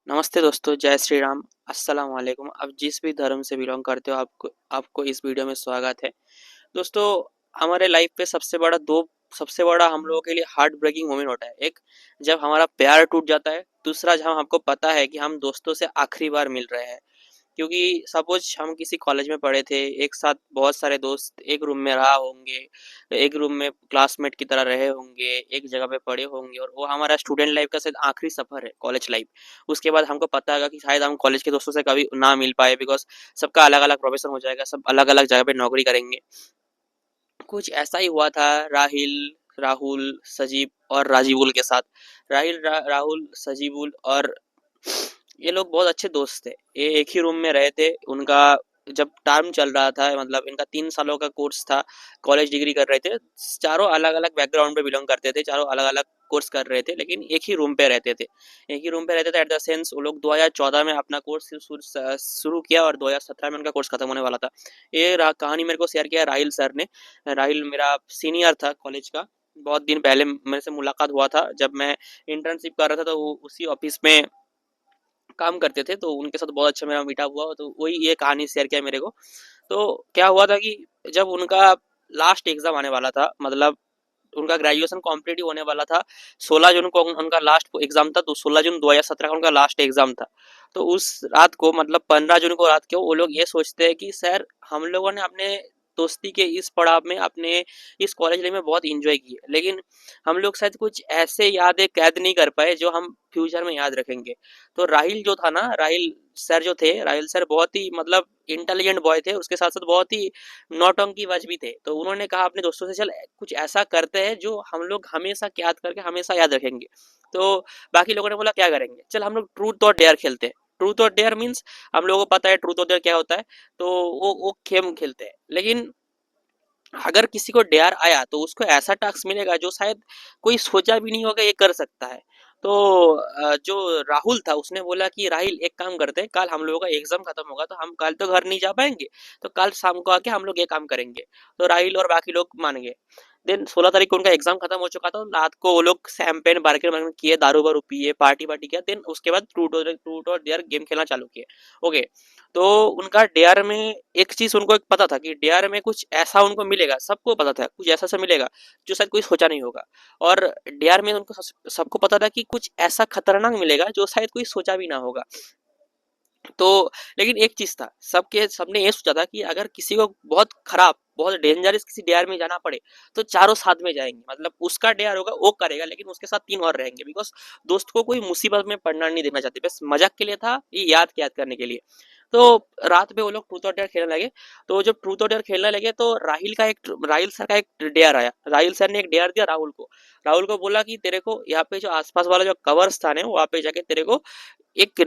नमस्ते दोस्तों, जय श्री राम, अस्सलाम वालेकुम। आप जिस भी धर्म से बिलॉन्ग करते हो आपको आपको इस वीडियो में स्वागत है। दोस्तों, हमारे लाइफ पे सबसे बड़ा हम लोगों के लिए हार्ट ब्रेकिंग मोमेंट होता है। एक, जब हमारा प्यार टूट जाता है। दूसरा, जब हमको पता है कि हम दोस्तों से आखिरी बार मिल रहे हैं। क्योंकि सपोज हम किसी कॉलेज में पढ़े थे, एक साथ बहुत सारे दोस्त एक रूम में रहा होंगे, एक रूम में क्लासमेट की तरह रहे होंगे, एक जगह पे पढ़े होंगे, और वो हमारा स्टूडेंट लाइफ का शायद आखिरी सफर है, कॉलेज लाइफ। उसके बाद हमको पता होगा कि शायद हम कॉलेज के दोस्तों से कभी ना मिल पाए, बिकॉज सबका अलग अलग प्रोफेशन हो जाएगा, सब अलग अलग जगह पे नौकरी करेंगे। कुछ ऐसा ही हुआ था राहुल, सजीब और राजीवुल के साथ। राहुल, सजीबुल और ये लोग बहुत अच्छे दोस्त थे। ये एक ही रूम में रहे थे। उनका जब टर्म चल रहा था, मतलब इनका 3 सालों का कोर्स था, कॉलेज डिग्री कर रहे थे। चारों अलग अलग बैकग्राउंड पे बिलोंग करते थे, चारों अलग अलग कोर्स कर रहे थे, लेकिन एक ही रूम पे रहते थे। एक ही रूम पे रहते थे एट द सेंस, वो लोग 2014 में अपना कोर्स शुरू किया और 2017 में उनका कोर्स खत्म होने वाला था। ये कहानी मेरे को शेयर किया राहिल सर ने। राहिल मेरा सीनियर था कॉलेज का। बहुत दिन पहले मेरे से मुलाकात हुआ था जब मैं इंटर्नशिप कर रहा था, तो वो उसी ऑफिस में काम करते थे, तो उनके साथ बहुत अच्छा मेरा मीटअप हुआ, तो वही ये कहानी शेयर किया मेरे को। तो क्या हुआ था कि जब उनका लास्ट एग्जाम आने वाला था, मतलब उनका ग्रेजुएशन कंप्लीट ही होने वाला था। 16 जून को उनका लास्ट एग्जाम था, तो 16 जून 2017 का उनका लास्ट एग्जाम था। तो उस रात को, मतलब 15 जून को रात को, वो लोग ये सोचते हैं कि सर, हम लोगों ने अपने दोस्ती के इस पड़ाव में, अपने इस कॉलेज लाइफ में बहुत इंजॉय किए, लेकिन हम लोग शायद कुछ ऐसे यादें कैद नहीं कर पाए जो हम फ्यूचर में याद रखेंगे। तो राहिल जो था ना, राहिल सर बहुत ही, मतलब इंटेलिजेंट बॉय थे, उसके साथ साथ बहुत ही नौटंकीबाज भी थे। तो उन्होंने कहा अपने दोस्तों से, चल कुछ ऐसा करते हैं जो हम लोग हमेशा याद करके हमेशा याद रखेंगे। तो बाकी लोगों ने बोला क्या करेंगे, चल हम लोग ट्रूथ और डेयर खेलते हैं। ट्रूथ और डेयर मीन्स, हम लोगों को पता है ट्रूथ और डेयर क्या होता है। तो वो गेम खेलते हैं, लेकिन अगर किसी को डेयर आया तो उसको ऐसा टास्क मिलेगा जो शायद कोई सोचा भी नहीं होगा ये कर सकता है। तो जो राहुल था उसने बोला कि राहिल, एक काम करते हैं, कल हम लोगों का एग्जाम खत्म होगा, तो हम कल तो घर नहीं जा पाएंगे, तो कल शाम को आके हम लोग ये काम करेंगे। तो राहिल और बाकी लोग मान गए। देन 16 तारीख को उनका एग्जाम खत्म हो चुका था, रात को वो लोग शैंपेन बार्गर वार्गर किए, दारू वारू पिए, पार्टी वार्टी किया। देन उसके बाद ट्रूथ और डेयर गेम खेलना चालू किए। ओके। तो उनका डेयर में एक चीज उनको एक पता था कि डेयर में कुछ ऐसा उनको मिलेगा, सबको पता था कुछ ऐसा सा मिलेगा जो शायद कोई सोचा नहीं होगा। और डेयर में उनको सबको पता था कि कुछ ऐसा खतरनाक मिलेगा जो शायद कोई सोचा भी ना होगा। तो लेकिन एक चीज था, सबने ये सोचा था कि अगर किसी को बहुत खराब, बहुत डेंजरस किसी डेयर में जाना पड़े, तो चारों साथ में जाएंगे। मतलब उसका डेयर होगा, वो करेगा, लेकिन उसके साथ 3 और रहेंगे, बिकॉज दोस्त को कोई मुसीबत में पड़ना नहीं देना चाहते। बस मजाक के लिए था, ये याद करने के लिए। तो रात में वो लोग ट्रूथ और डेयर खेलने लगे। तो जब ट्रूथ और डेयर खेलने लगे, तो राहिल सर का एक डेयर आया। राहिल सर ने एक डेयर दिया राहुल को। राहुल को बोला कि तेरे को यहाँ पे जो आसपास वाला जो कबर स्थान है, वहां पे जाके तेरे को एक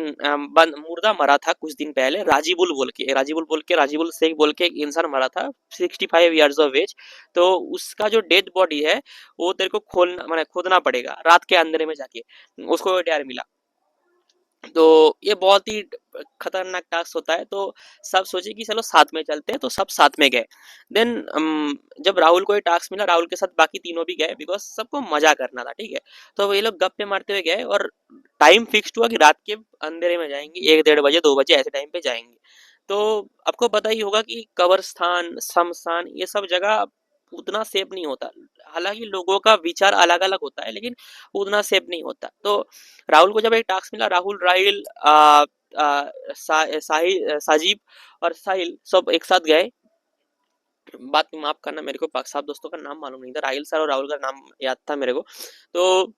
मुर्दा मरा था कुछ दिन पहले, राजीबुल शेख बोल के एक इंसान मरा था, 65 ईयर्स ऑफ एज। तो उसका जो डेड बॉडी है, वो तेरे को खोलना, मैंने खोदना पड़ेगा रात के अंधेरे में जाके। उसको डेयर मिला। तो ये बहुत ही खतरनाक टास्क होता है। तो सब सोचे कि चलो साथ में चलते हैं, तो सब साथ में गए। देन जब राहुल को ये टास्क मिला, राहुल के साथ बाकी तीनों भी गए, बिकॉज सबको मजा करना था, ठीक है। तो ये लोग गप्पे मारते हुए गए, और टाइम फिक्स हुआ कि रात के अंधेरे में जाएंगे, 1 1:30 बजे 2 बजे ऐसे टाइम पे जाएंगे। तो आपको पता ही होगा कि कब्रस्तान, शमशान, ये सब जगह उतना सेफ नहीं होता। हालांकि लोगों का विचार अलग अलग होता है, लेकिन उतना सेफ नहीं होता। तो राहुल को जब एक टास्क मिला, राहुल, राहिल, साजिब और साहिल सब एक साथ गए। बात माफ करना, मेरे को सब दोस्तों का नाम मालूम नहीं था, राहिल सर और राहुल का नाम याद था मेरे को। तो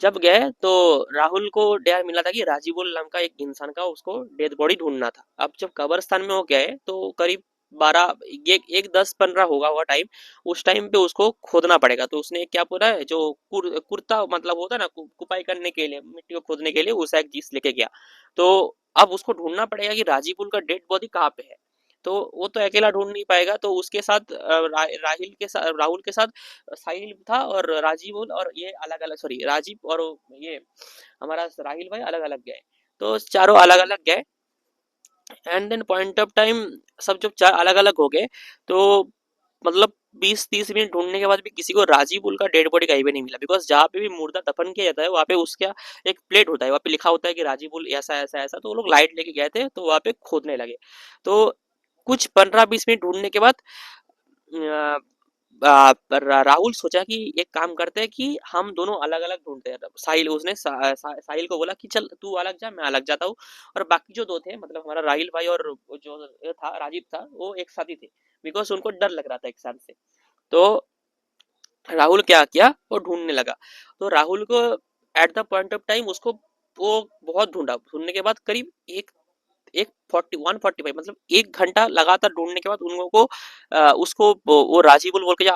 जब गए, तो राहुल को डेयर मिला था कि राजीवुल नाम का एक इंसान का उसको डेड बॉडी ढूंढना था। अब जब कब्रस्तान में वो गए, तो करीब 12, एक 10 15 होगा हुआ टाइम। उस टाइम पे उसको खोदना पड़ेगा। तो उसने क्या पूरा है, जो कुर्ता मतलब होता है ना, कुपाई करने के लिए, मिट्टी को खोदने के लिए, उसका एक चीज लेके गया। तो अब उसको ढूंढना पड़ेगा कि राजीवुल का डेड बॉडी कहाँ पे है। तो वो तो अकेला ढूंढ नहीं पाएगा, तो उसके साथ राहुल के साथ साहिल था, और राजीव और ये अलग अलग, सॉरी, राजीव और ये हमारा राहिल भाई अलग अलग गए। तो चारों अलग अलग गए। And then point of time, सब जब चार अलग अलग हो गए, तो मतलब 20-30 मिनट ढूंढने के बाद भी किसी को राजीव बुल का डेड बॉडी कहीं भी नहीं मिला, बिकॉज जहाँ पे भी मुर्दा दफन किया जाता है वहाँ पे उसका एक प्लेट होता है, वहाँ पे लिखा होता है कि राजीव बुल ऐसा ऐसा ऐसा। तो वो लोग लाइट लेके गए थे तो वहाँ पे खोदने लगे। तो कुछ 15-20 मिनट ढूंढने के बाद राहुल सोचा कि एक काम करते हैं कि हम दोनों अलग अलग ढूंढते हैं। साहिल उसने साहिल को बोला कि चल तू अलग जा, मैं अलग जाता हूँ, और बाकी जो दो थे, मतलब हमारा राहिल भाई और जो था राजीव था, वो एक साथ ही थे, बिकॉज उनको डर लग रहा था एक साथ से। तो राहुल क्या किया, वो ढूंढने लगा। तो राहुल को at the point of time उसको वो बहुत ढूंढा, ढूंढने के बाद करीब एक एक 145 मतलब 1 घंटा लगातार ढूंढने के बाद उन लोगों को उसको वो राजीव बोल के जो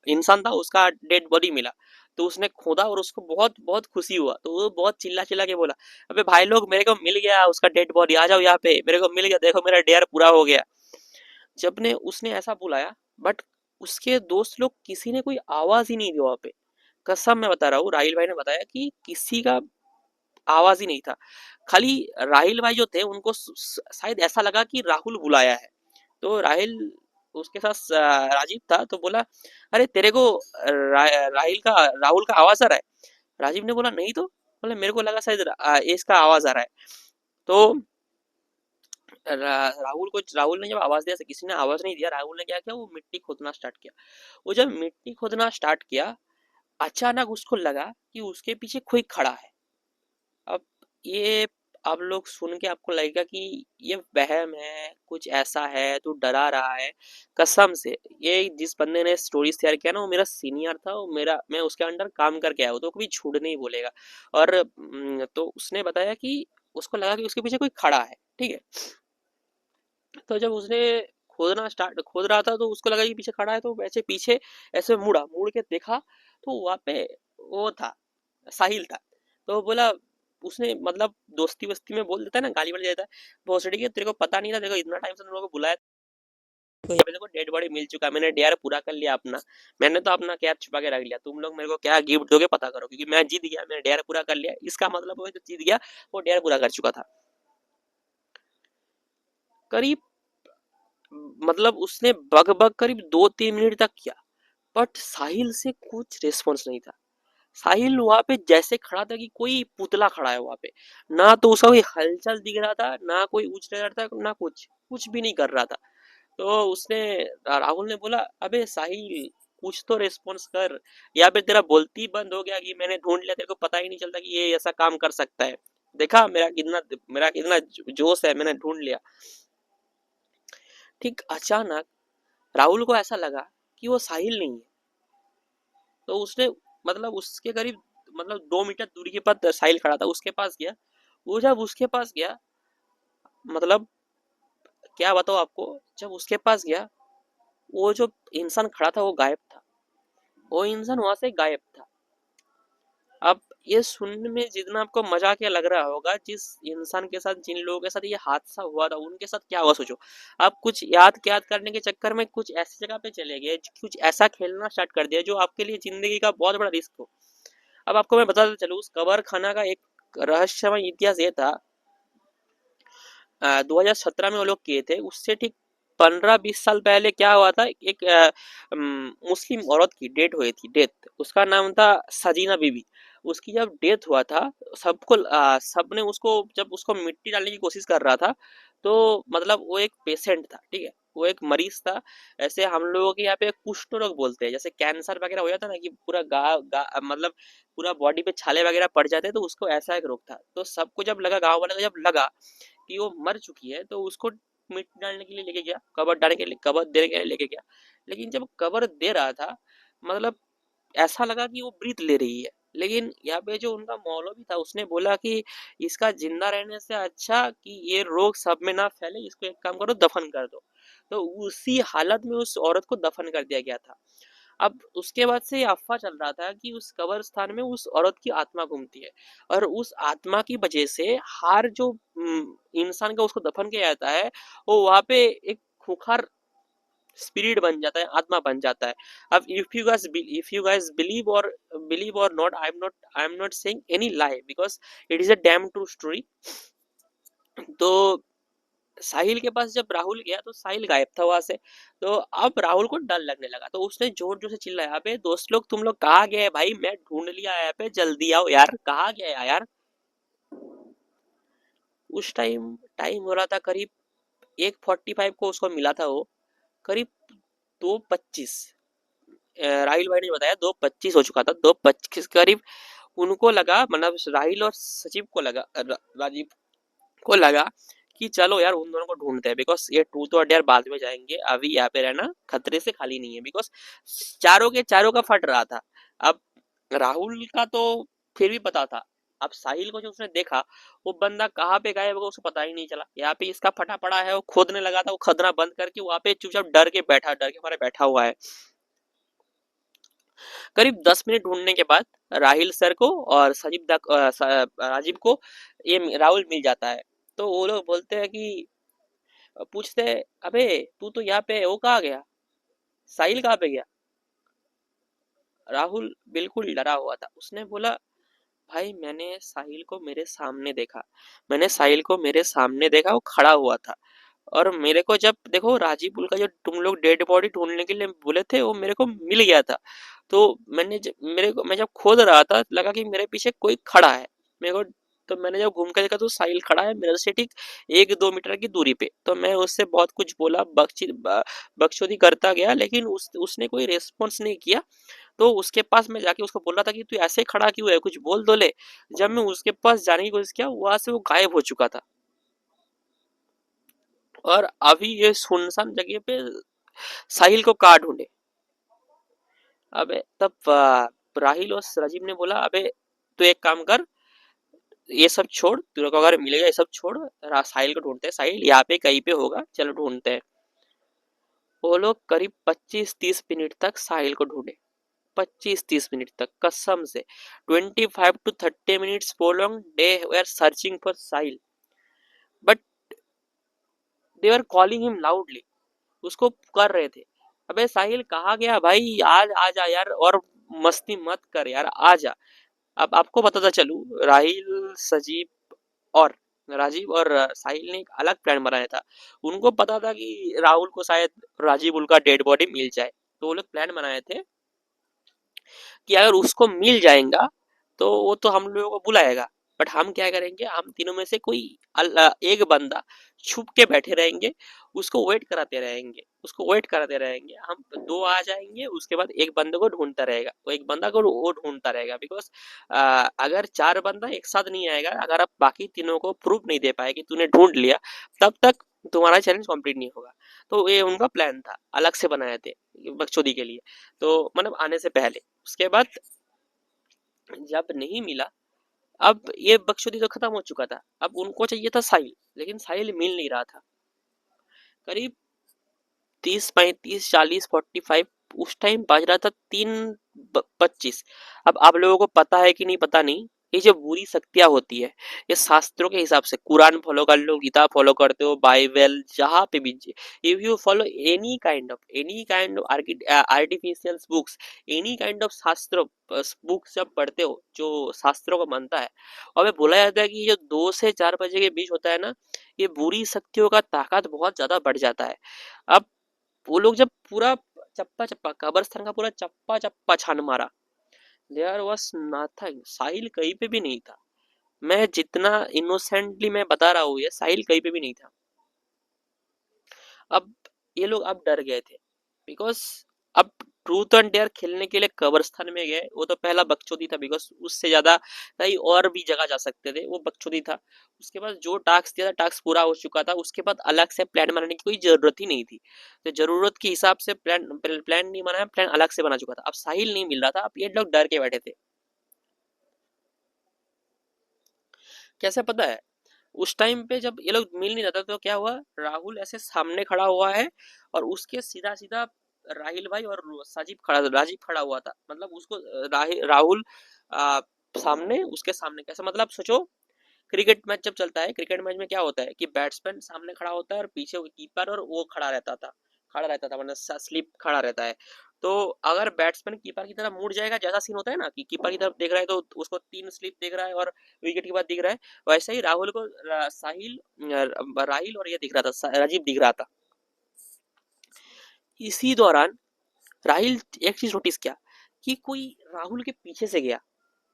इंसान था उसका डेड बॉडी मिला। तो उसने खोदा और उसको बहुत बहुत खुशी हुआ, तो वो बहुत चिल्ला चिल्ला के बोला, अबे भाई लोग मेरे को मिल गया उसका डेड बॉडी, आ जाओ यहाँ पे, मेरे को मिल गया, देखो मेरा डेयर पूरा हो गया। जब ने उसने ऐसा बुलाया, बट उसके दोस्त लोग किसी ने कोई आवाज ही नहीं दी वहां पे। कसम मैं बता रहा हूँ, राहिल भाई ने बताया कि किसी का आवाज ही नहीं था। खाली राहिल भाई जो थे उनको शायद ऐसा लगा कि राहुल बुलाया है। तो राहिल उसके साथ राजीव था, तो बोला अरे तेरे को राहिल का राहुल का आवाज आ रहा है? राजीव ने बोला नहीं तो, बोले मेरे को लगा शायद इसका आवाज आ रहा है। तो राहुल ने जब आवाज दिया, किसी ने आवाज नहीं दिया, राहुल ने क्या किया, वो मिट्टी खोदना स्टार्ट किया। वो जब मिट्टी खोदना स्टार्ट किया, अचानक उसको लगा कि उसके पीछे कोई खड़ा है। अब ये आप लोग सुन के आपको लगेगा कि ये वहम है, कुछ ऐसा है, तू डरा रहा है। कसम से ये जिस बंदे ने स्टोरी शेयर किया ना, वो मेरा सीनियर था, वो मेरा मैं उसके अंडर काम करके आया हूँ, तो कभी झूठ नहीं बोलेगा। और तो उसने बताया कि उसको लगा कि उसके पीछे कोई खड़ा है, ठीक है। तो जब उसने खोद रहा था, तो उसको लगा कि पीछे खड़ा है, तो वैसे पीछे ऐसे मुड़ के देखा, तो वहां पे वो था, साहिल था। तो बोला, उसने मतलब दोस्ती वस्ती में बोल देता है ना, गाली वाली देता है, भोसड़ी के तेरे को पता नहीं था, तेरे को इतना टाइम से तुम लोगों को बुलाया, तो यहाँ पे देखो डेड बॉडी मिल चुका है, मैंने डेयर पूरा कर लिया अपना। मैंने तो अपना कैप छुपा के रख लिया, तुम लोग मेरे को क्या गिफ्ट दोगे पता करो, क्योंकि मैं जीत गया, मैंने डेयर पूरा कर लिया। इसका मतलब वो जो जीत गया वो डेयर पूरा कर चुका था। करीब मतलब उसने बग बग करीब 2-3 मिनट तक किया, बट साहिल से कुछ रिस्पॉन्स नहीं था। साहिल वहां पे जैसे खड़ा था कि कोई पुतला खड़ा है वहां पे, ना तो उसका कोई हलचल दिख रहा था, ना कोई उछ रहा था, ना कुछ कुछ भी नहीं कर रहा था। तो उसने राहुल ने बोला, अबे साहिल कुछ तो रिस्पॉन्स कर, या फिर तेरा बोलती बंद हो गया कि मैंने ढूंढ लिया, तेरे को पता ही नहीं चलता कि ये ऐसा काम कर सकता है। देखा मेरा कितना जोश है, मैंने ढूंढ लिया। ठीक अचानक राहुल को ऐसा लगा कि वो साहिल नहीं है। तो उसने मतलब उसके करीब मतलब 2 मीटर दूरी के पास साहिल खड़ा था, उसके पास गया। वो जब उसके पास गया, मतलब क्या बताओ आपको, जब उसके पास गया, वो जो इंसान खड़ा था वो गायब था, वो इंसान वहां से गायब था। अब ये सुनने में जितना आपको मजाकिया लग रहा होगा, जिस इंसान के साथ, जिन लोगों के साथ ये हादसा हुआ था, उनके साथ क्या हुआ सोचो। आप कुछ याद करने के चक्कर में कुछ ऐसी जगह पे चले गए, कुछ ऐसा खेलना स्टार्ट कर दिया जो आपके लिए जिंदगी का बहुत बड़ा रिस्क हो। अब आपको मैं बताता चलूँ, उस कबर खाना का एक रहस्यमय इतिहास ये था। 2017 में वो लोग किए थे, उससे ठीक 15-20 साल पहले क्या हुआ था, एक मुस्लिम औरत की डेथ, उसका नाम था सजीना बीबी। उसकी जब डेथ हुआ था, सबने उसको, जब उसको मिट्टी डालने की कोशिश कर रहा था, तो मतलब वो एक पेशेंट था, ठीक है, वो एक मरीज था। ऐसे हम लोगों के यहाँ पे कुष्ठ रोग बोलते हैं, जैसे कैंसर वगैरह हो जाता है ना, कि पूरा मतलब पूरा बॉडी पे छाले वगैरह पड़ जाते हैं, तो उसको ऐसा एक रोग था। तो सबको जब लगा, गाँव वाले को जब लगा कि वो मर चुकी है, तो उसको मिट्टी डालने के लिए लेके गया, कबर डालने के लिए, कबर देने के लिए लेके गया। लेकिन जब कबर दे रहा था, मतलब ऐसा लगा कि वो ब्रीथ ले रही है। लेकिन यहाँ पे जो उनका मौलवी था, उसने बोला कि इसका जिंदा रहने से अच्छा कि ये रोग सब में ना फैले, इसको एक काम करो, दफन कर दो। तो उसी हालत में उस औरत को दफन कर दिया गया था। अब उसके बाद से ये अफवाह चल रहा था कि उस कब्रिस्तान में उस औरत की आत्मा घूमती है, और उस आत्मा की वजह से हर जो इंसान का उसको दफन किया जाता है, वो वहां पे एक खुखार स्पिरिट बन जाता है, आत्मा बन जाता है। अब इफ यू गाइस बिलीव और not, I am not saying any lie, because it is a damn true story. तो साहिल के पास जब राहुल गया तो साहिल गायब था वहां से। तो अब राहुल को डर लगने लगा, तो उसने जोर जोर से चिल्लाया, अबे दोस्त लोग तुम लोग कहाँ गए भाई, मैं ढूंढ लिया यहाँ पे, जल्दी आओ यार, कहाँ गया यार। उस टाइम टाइम हो रहा था करीब 1:45 को उसको मिला था वो, करीब 2:25, राहिल भाई ने बताया 2:25 हो चुका था, 2:25 करीब। उनको लगा, मतलब राहिल और सचिव को लगा, राजीव को लगा कि चलो यार उन दोनों को ढूंढते हैं, बिकॉज ये ट्रूथ और डेयर बाद में जाएंगे, अभी यहाँ पे रहना खतरे से खाली नहीं है, बिकॉज चारों के चारों का फट रहा था। अब राहुल का तो फिर भी पता था, अब साहिल को जो उसने देखा, वो बंदा कहाँ पे गायब होगा उसको पता ही नहीं चला। यहाँ पे इसका फटा पड़ा है, वो खोदने लगा था, वो खदना बंद करके वहां पे चुपचाप डर के हमारे बैठा हुआ है। करीब 10 मिनट ढूंढने के बाद राहिल सर को और राजीव को ये राहुल मिल जाता है। तो वो लोग बोलते हैं कि, पूछते हैं, अबे तू तो यहाँ पे, वो कहाँ गया, साहिल कहाँ पे गया। राहुल बिल्कुल डरा हुआ था, उसने बोला, भाई मैंने साहिल को मेरे सामने देखा, मैंने साहिल को मेरे सामने देखा, वो खड़ा हुआ था। और मेरे को जब देखो राजीपुल का जो तुम लोग डेड बॉडी ढूंढने के लिए बोले थे, वो मेरे को मिल गया था। तो मेरे को, मैं जब खोद रहा था लगा कि मेरे पीछे कोई खड़ा है, मेरे को। तो मैंने जब घूम कर देखा तो साहिल खड़ा है मेरे से ठीक 1-2 मीटर की दूरी पे। तो मैं उससे बहुत कुछ बोला, बकचोदी करता गया, लेकिन उसने कोई रेस्पॉन्स नहीं किया। तो उसके पास मैं जाके उसको बोल रहा था कि तू ऐसे खड़ा क्यों है, कुछ बोल दो ले। जब मैं उसके पास जाने की कोशिश किया, वहां से वो गायब हो चुका था। और अभी ये सुनसान जगह पे साहिल को कहाँ ढूंढे। अबे तब राहिल और राजीव ने बोला, अबे तू एक काम कर, ये सब छोड़, तेरे को अगर मिलेगा ये सब छोड़, साहिल को ढूंढते हैं, साहिल यहाँ पे कहीं पे होगा, चलो ढूंढते हैं। वो लोग करीब 25-30 मिनट तक साहिल को ढूंढे, 25-30 मिनट तक, कसम से 25 to 30 minutes prolonged they were searching for Sahil, but they were calling him loudly, उसको पुकार रहे थे, अबे साहिल कहाँ गया भाई, आज आ जा यार, और मस्ती मत कर यार, आ जा। अब आपको बताता चलूं, राहिल, सजीव और राजीव और साहिल ने एक अलग प्लान बनाया था। उनको पता था कि राहुल को शायद राजीव उनका डेड बॉडी मिल जाए, तो वो लोग प्लान बनाए थे कि अगर उसको मिल जाएगा तो वो तो हम लोगों को बुलाएगा, बट हम क्या करेंगे, हम तीनों में से कोई एक बंदा छुप के बैठे रहेंगे, उसको वेट कराते रहेंगे, उसको वेट कराते रहेंगे, हम दो आ जाएंगे, उसके बाद एक बंदे को ढूंढता रहेगा, वो एक बंदा को वो ढूंढता रहेगा, बिकॉज अगर चार बंदा एक साथ नहीं आएगा, अगर आप बाकी तीनों को प्रूफ नहीं दे पाए कि तूने ढूंढ लिया, तब तक तुम्हारा चैलेंज कंप्लीट नहीं होगा। तो ये उनका प्लान था, अलग से बनाए थे बकचोदी के लिए, तो मतलब आने से पहले। उसके बाद जब नहीं मिला, अब ये बकचोदी तो खत्म हो चुका था, अब उनको चाहिए था साहिल, लेकिन साहिल मिल नहीं रहा था। करीब 30-35-40-45, उस टाइम बज रहा था 3:25। अब आप लोगों को पता है कि नहीं पता नहीं, ये जो बुरी शक्तियां होती है, ये शास्त्रों के हिसाब से, कुरान फॉलो कर लो, गीता फॉलो करते हो, बाइबल जहाँ पे भी, if you follow any kind of artificial books, any kind of शास्त्र बुक्स जब पढ़ते हो जो शास्त्रों को मानता है, और बोला जाता है कि जो 2 से 4 बजे के बीच होता है ना, ये बुरी शक्तियों का ताकत बहुत ज्यादा बढ़ जाता है। अब वो लोग जब पूरा चप्पा चप्पा कब्रस्तान का पूरा चप्पा चप्पा छान मारा, देयर वाज नथिंग, साहिल कहीं पे भी नहीं था। मैं जितना इनोसेंटली मैं बता रहा हूँ, ये साहिल कहीं पे भी नहीं था। अब ये लोग अब डर गए थे, बिकॉज अब ट्रूथ एंड डेयर खेलने के लिए कब्रस्तान में गए, वो तो पहला बकचोदी था, बिकॉज उससे ज्यादा कहीं और भी जगह जा सकते थे, वो बकचोदी था। उसके बाद जो टास्क दिया था, टास्क पूरा हो चुका था, उसके बाद अलग से प्लान बनाने की कोई जरूरत ही नहीं थी। तो जरूरत के हिसाब से प्लान नहीं बनाया, प्लान अलग से बना चुका था। अब साहिल नहीं मिल रहा था, अब ये लोग डर के बैठे थे। कैसे पता है, उस टाइम पे जब ये लोग मिल नहीं रहा था, तो क्या हुआ, राहुल ऐसे सामने खड़ा हुआ है, और उसके सीधा सीधा राहिल भाई और राजीव खड़ा हुआ था, मतलब उसको राहुल आ, सामने, उसके सामने कैसे, मतलब सोचो, क्रिकेट मैच जब चलता है, क्रिकेट मैच में क्या होता है कि बैट्समैन सामने खड़ा होता है और पीछे कीपर और वो खड़ा रहता था, मतलब स्लिप खड़ा रहता है। तो अगर बैट्समैन कीपर की तरफ मुड़ जाएगा, जैसा सीन होता है ना कि कीपर की तरफ देख रहा है तो उसको 3 स्लिप देख रहा है और विकेट के बाद दिख रहा है, वैसे ही राहुल को राहिल और ये दिख रहा था, राजीव दिख रहा था। इसी दौरान राहिल एक चीज नोटिस किया कि कोई राहुल के पीछे से गया,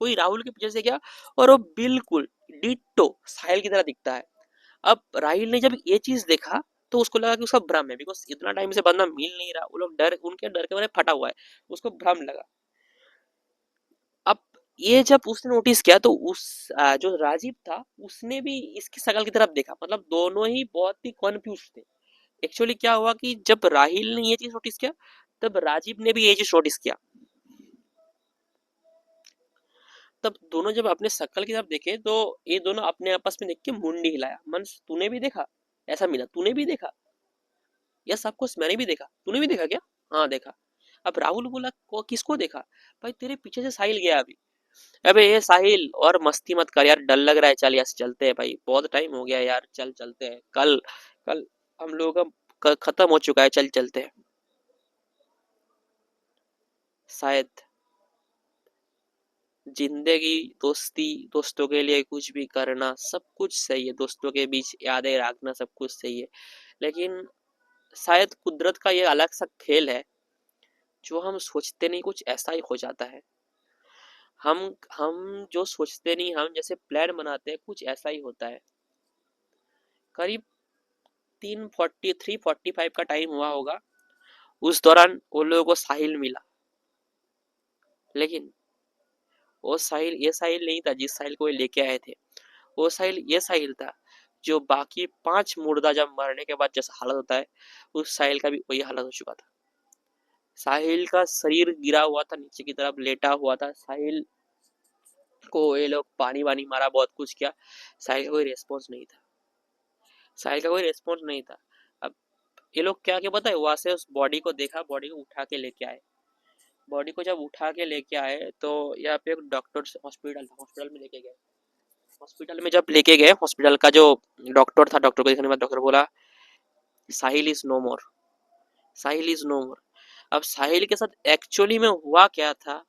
कोई राहुल के पीछे से गया और वो बिल्कुल डिट्टो साहिल की तरह दिखता है। अब राहिल ने जब ये चीज देखा तो उसको लगा कि उसका भ्रम है, बिकॉज इतना टाइम से बंदा मिल नहीं रहा, वो लोग डर, उनके डर के मारे फटा हुआ है, उसको भ्रम लगा। अब ये जब उसने नोटिस किया तो जो राजीव था उसने भी इसकी शकल की तरफ देखा, मतलब दोनों ही बहुत ही कंफ्यूज थे। एक्चुअली क्या हुआ कि जब राहिल ने ये चीज नोटिस किया तब राजीव ने भी ये चीज नोटिस किया। तब दोनों जब अपने शक्ल की तरफ देखे तो ये दोनों अपने आपस में देख के मुंडी हिलाया, मन तूने भी देखा, ऐसा मिला तूने भी देखा, या सब कुछ मैंने भी देखा, तूने भी देखा क्या? हाँ देखा। अब राहुल बोला किसको देखा? भाई तेरे पीछे से साहिल गया अभी। अबे ये साहिल और मस्ती मत कर यार, डर लग रहा है, चल यहाँ से चलते हैं भाई, बहुत टाइम हो गया यार, चल चलते हैं, कल कल हम लोगों का खत्म हो चुका है, चल चलते हैं। शायद जिंदगी, दोस्ती, दोस्तों के लिए कुछ भी करना सब कुछ सही है, दोस्तों के बीच यादें रखना सब कुछ सही है, लेकिन शायद कुदरत का ये अलग सा खेल है, जो हम सोचते नहीं कुछ ऐसा ही हो जाता है। हम जो सोचते नहीं, हम जैसे प्लान बनाते हैं कुछ ऐसा ही होता है। करीब 3:43-45 का टाइम हुआ होगा, उस दौरान उन लोगों को साहिल मिला, लेकिन वो साहिल ये साहिल नहीं था जिस साहिल को ये लेके आए थे। वो साहिल ये साहिल था जो बाकी 5 मुर्दा जब मरने के बाद जैसा हालत होता है, उस साहिल का भी वही हालत हो चुका था। साहिल का शरीर गिरा हुआ था, नीचे की तरफ लेटा हुआ था। साहिल को ये लोग पानी वानी मारा, बहुत कुछ किया, साहिल का कोई रेस्पॉन्स नहीं था, साहिल का कोई रेस्पॉन्स नहीं था। अब ये लोग क्या क्या पता है, वहां से उस बॉडी को देखा, बॉडी को उठा के लेके आए। बॉडी को जब उठा के लेके आए तो यहाँ पे एक डॉक्टर हॉस्पिटल था, हॉस्पिटल में लेके गए। हॉस्पिटल में जब लेके गए, हॉस्पिटल का जो डॉक्टर था, डॉक्टर को देखने के बाद डॉक्टर बोला Sahil is no more, Sahil is no more. अब साहिल के साथ एक्चुअली में हुआ क्या था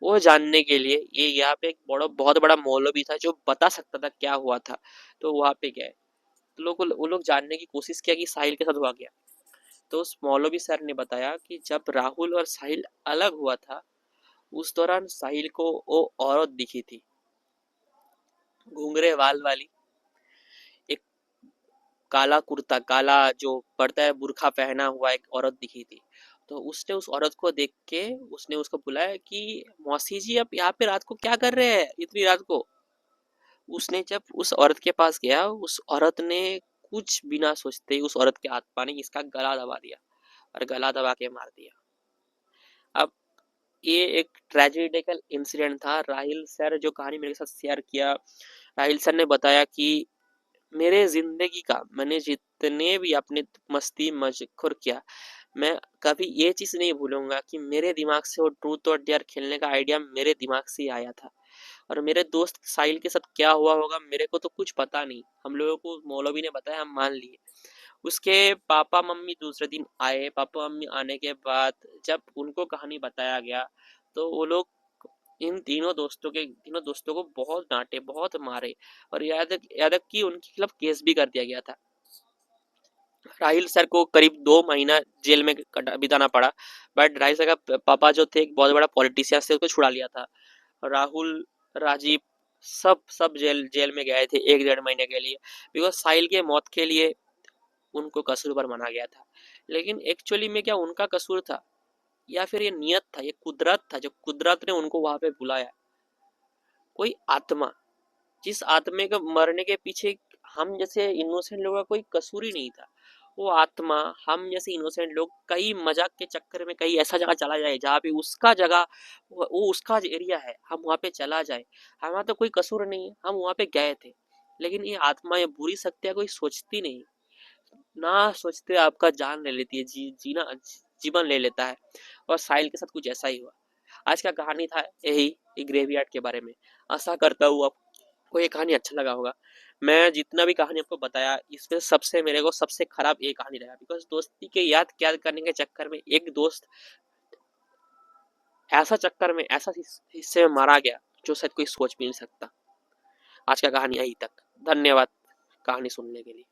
वो जानने के लिए ये यहाँ पे एक बहुत बड़ा मौलवी था जो बता सकता था क्या हुआ था, तो वहां पे गए। तो वो लोग जानने की कोशिश किया कि साहिल के साथ हुआ क्या। तो उस मौलवी सर ने बताया कि जब राहुल और साहिल अलग हुआ था, उस दौरान साहिल को वो औरत दिखी थी, घुंघरे वाल वाली, एक काला कुर्ता, काला जो पड़ता है, बुर्खा पहना हुआ एक औरत दिखी थी। तो उसने उस औरत को देख के उसने उसको बुलाया कि मौसी जी आप यहाँ पे रात को क्या कर रहे हैं, इतनी रात को। उसने जब उस औरत के पास गया, उस औरत ने कुछ बिना सोचते ही उस औरत के आत्मा ने इसका गला दबा दिया और गला दबा के मार दिया। अब ये एक ट्रेजिडिकल इंसिडेंट था। राहिल सर जो कहानी मेरे साथ शेयर किया, राहिल सर ने बताया कि मेरे जिंदगी का मैंने जितने भी अपने मस्ती मजखुर किया, मैं कभी ये चीज नहीं भूलूंगा कि मेरे दिमाग से वो ट्रूथ और डेयर खेलने का आइडिया मेरे दिमाग से ही आया था। और मेरे दोस्त साहिल के साथ क्या हुआ होगा मेरे को तो कुछ पता नहीं, हम लोगों को मौलवी ने बताया, हम मान लिए। उसके पापा मम्मी दूसरे दिन आए, पापा मम्मी आने के बाद जब उनको कहानी बताया गया तो वो लोग इन तीनों दोस्तों को बहुत डांटे, बहुत मारे, और याद तक कि उनके खिलाफ केस भी कर दिया गया था। राहिल सर को करीब 2 महीना जेल में बिताना पड़ा, बट राहिल सर का पापा जो थे एक बहुत बड़ा पॉलिटिशियन से उसको छुड़ा लिया था। राहुल, राजीव, सब जेल जेल में गए थे 1-1.5 महीने के लिए, बिकॉज साहिल के मौत के लिए उनको कसूरवार माना गया था। लेकिन एक्चुअली में क्या उनका कसूर था या फिर ये नियत था, ये कुदरत था, जो कुदरत ने उनको वहां पे बुलाया। कोई आत्मा, जिस आत्मे के मरने के पीछे हम जैसे इनोसेंट लोगों का कोई कसूर ही नहीं था, वो आत्मा, हम जैसे इनोसेंट लोग कई मजाक के चक्कर में कहीं ऐसा जगह चला जाए जहाँ पे उसका जगह, वो उसका एरिया है, हम वहाँ पे चला जाए, हमारा तो कोई कसूर नहीं है, हम वहाँ पे गए थे। लेकिन ये आत्मा, ये बुरी शक्तियाँ कोई सोचती नहीं, ना सोचते आपका जान ले लेती है, जीवन ले लेता है। और साहिल के साथ कुछ ऐसा ही हुआ। आज का कहानी था यही ग्रेवयार्ड के बारे में। आशा करता हूँ को ये कहानी अच्छा लगा होगा। मैं जितना भी कहानी आपको बताया, इसमें सबसे मेरे को सबसे खराब ये कहानी लगा, बिकॉज दोस्ती के याद करने के चक्कर में एक दोस्त ऐसा हिस्से में मारा गया जो शायद कोई सोच भी नहीं सकता। आज का कहानी यही तक। धन्यवाद कहानी सुनने के लिए।